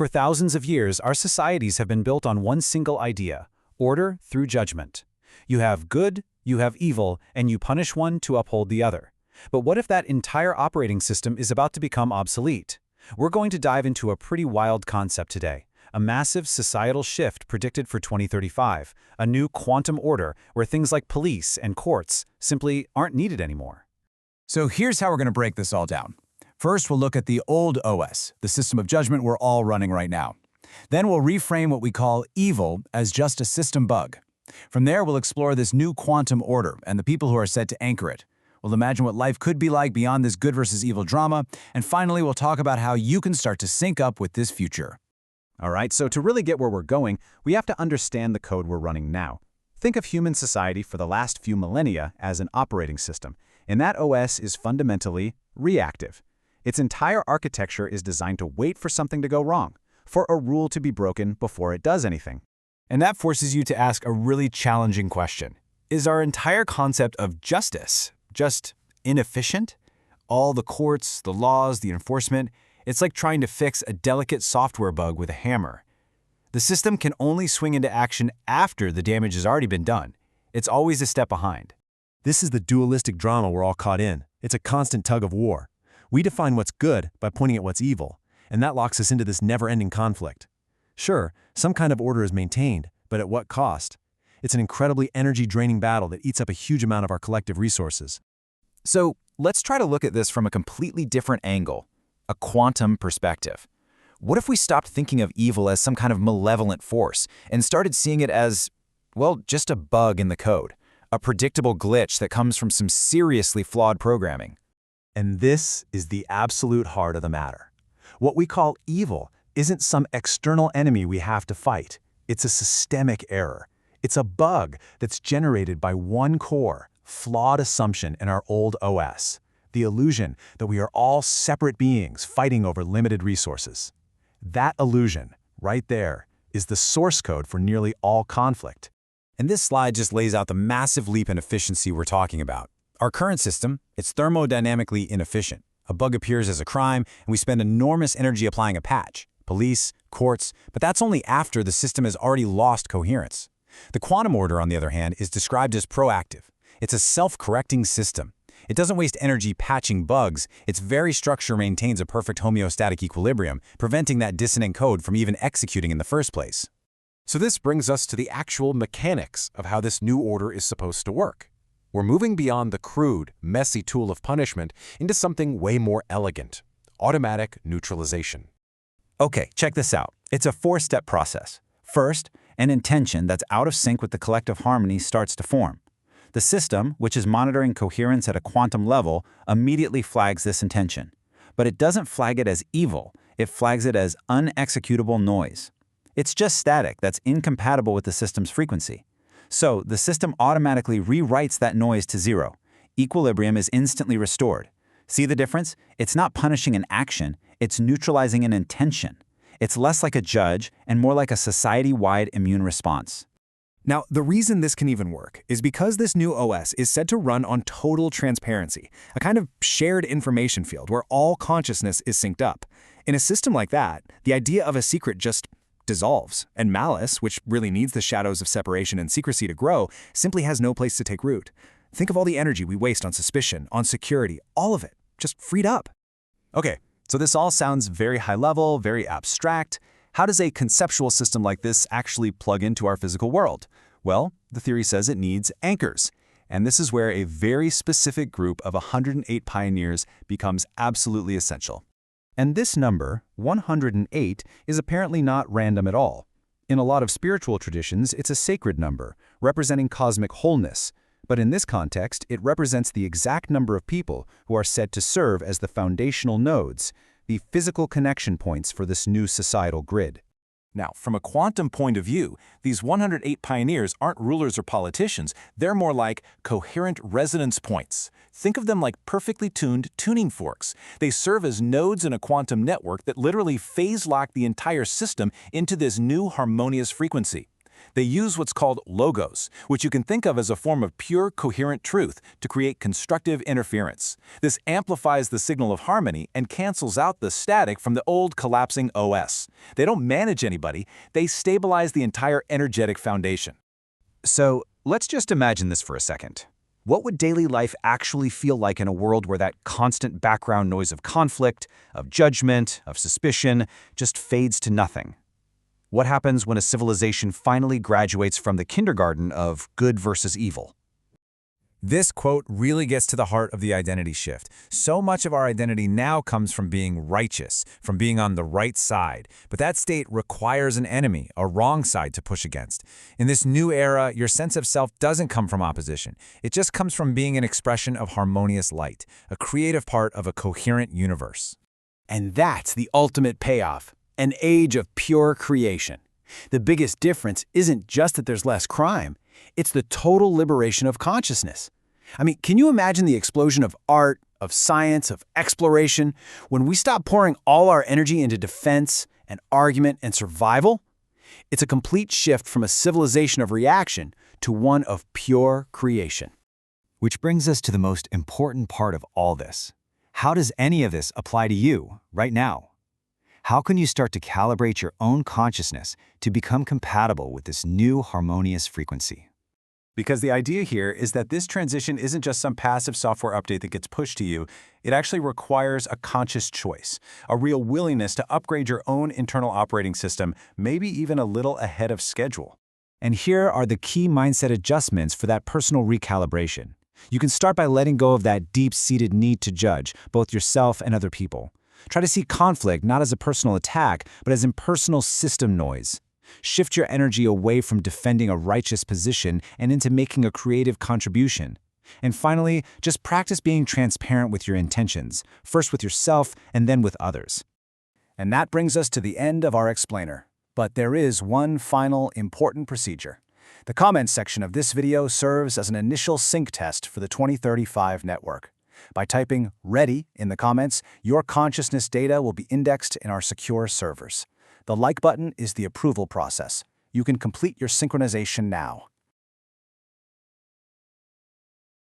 For thousands of years, our societies have been built on one single idea: order through judgment. You have good, you have evil, and you punish one to uphold the other. But what if that entire operating system is about to become obsolete? We're going to dive into a pretty wild concept today. A massive societal shift predicted for 2035, a new quantum order where things like police and courts simply aren't needed anymore. So here's how we're going to break this all down. First, we'll look at the old OS, the system of judgment we're all running right now. Then we'll reframe what we call evil as just a system bug. From there, we'll explore this new quantum order and the people who are set to anchor it. We'll imagine what life could be like beyond this good versus evil drama. And finally, we'll talk about how you can start to sync up with this future. All right, so to really get where we're going, we have to understand the code we're running now. Think of human society for the last few millennia as an operating system, and that OS is fundamentally reactive. Its entire architecture is designed to wait for something to go wrong, for a rule to be broken before it does anything. And that forces you to ask a really challenging question. Is our entire concept of justice just inefficient? All the courts, the laws, the enforcement, it's like trying to fix a delicate software bug with a hammer. The system can only swing into action after the damage has already been done. It's always a step behind. This is the dualistic drama we're all caught in. It's a constant tug of war. We define what's good by pointing at what's evil, and that locks us into this never-ending conflict. Sure, some kind of order is maintained, but at what cost? It's an incredibly energy-draining battle that eats up a huge amount of our collective resources. So let's try to look at this from a completely different angle, a quantum perspective. What if we stopped thinking of evil as some kind of malevolent force and started seeing it as, well, just a bug in the code, a predictable glitch that comes from some seriously flawed programming? And this is the absolute heart of the matter. What we call evil isn't some external enemy we have to fight. It's a systemic error. It's a bug that's generated by one core, flawed assumption in our old OS. The illusion that we are all separate beings fighting over limited resources. That illusion, right there, is the source code for nearly all conflict. And this slide just lays out the massive leap in efficiency we're talking about. Our current system, it's thermodynamically inefficient. A bug appears as a crime, and we spend enormous energy applying a patch. Police, courts, but that's only after the system has already lost coherence. The quantum order, on the other hand, is described as proactive. It's a self-correcting system. It doesn't waste energy patching bugs. Its very structure maintains a perfect homeostatic equilibrium, preventing that dissonant code from even executing in the first place. So this brings us to the actual mechanics of how this new order is supposed to work. We're moving beyond the crude, messy tool of punishment into something way more elegant: automatic neutralization. Okay, check this out. It's a four-step process. First, an intention that's out of sync with the collective harmony starts to form. The system, which is monitoring coherence at a quantum level, immediately flags this intention. But it doesn't flag it as evil, it flags it as unexecutable noise. It's just static that's incompatible with the system's frequency. So the system automatically rewrites that noise to zero. Equilibrium is instantly restored. See the difference? It's not punishing an action, it's neutralizing an intention. It's less like a judge and more like a society-wide immune response. Now, the reason this can even work is because this new OS is said to run on total transparency, a kind of shared information field where all consciousness is synced up. In a system like that, the idea of a secret just dissolves, and malice, which really needs the shadows of separation and secrecy to grow, simply has no place to take root. Think of all the energy we waste on suspicion, on security, all of it, just freed up. Okay, so this all sounds very high level, very abstract. How does a conceptual system like this actually plug into our physical world? Well, the theory says it needs anchors. And this is where a very specific group of 108 pioneers becomes absolutely essential. And this number, 108, is apparently not random at all. In a lot of spiritual traditions, it's a sacred number, representing cosmic wholeness. But in this context, it represents the exact number of people who are said to serve as the foundational nodes, the physical connection points for this new societal grid. Now, from a quantum point of view, these 108 pioneers aren't rulers or politicians. They're more like coherent resonance points. Think of them like perfectly tuned tuning forks. They serve as nodes in a quantum network that literally phase-lock the entire system into this new harmonious frequency. They use what's called logos, which you can think of as a form of pure, coherent truth to create constructive interference. This amplifies the signal of harmony and cancels out the static from the old collapsing OS. They don't manage anybody, they stabilize the entire energetic foundation. So let's just imagine this for a second. What would daily life actually feel like in a world where that constant background noise of conflict, of judgment, of suspicion just fades to nothing? What happens when a civilization finally graduates from the kindergarten of good versus evil? This quote really gets to the heart of the identity shift. So much of our identity now comes from being righteous, from being on the right side. But that state requires an enemy, a wrong side to push against. In this new era, your sense of self doesn't come from opposition. It just comes from being an expression of harmonious light, a creative part of a coherent universe. And that's the ultimate payoff, an age of pure creation. The biggest difference isn't just that there's less crime, it's the total liberation of consciousness. I mean, can you imagine the explosion of art, of science, of exploration, when we stop pouring all our energy into defense and argument and survival? It's a complete shift from a civilization of reaction to one of pure creation. Which brings us to the most important part of all this. How does any of this apply to you right now? How can you start to calibrate your own consciousness to become compatible with this new harmonious frequency? Because the idea here is that this transition isn't just some passive software update that gets pushed to you. It actually requires a conscious choice, a real willingness to upgrade your own internal operating system, maybe even a little ahead of schedule. And here are the key mindset adjustments for that personal recalibration. You can start by letting go of that deep-seated need to judge both yourself and other people. Try to see conflict not as a personal attack, but as impersonal system noise. Shift your energy away from defending a righteous position and into making a creative contribution. And finally, just practice being transparent with your intentions, first with yourself and then with others. And that brings us to the end of our explainer. But there is one final important procedure. The comments section of this video serves as an initial sync test for the 2035 network. By typing "ready" in the comments, your consciousness data will be indexed in our secure servers. The like button is the approval process. You can complete your synchronization now.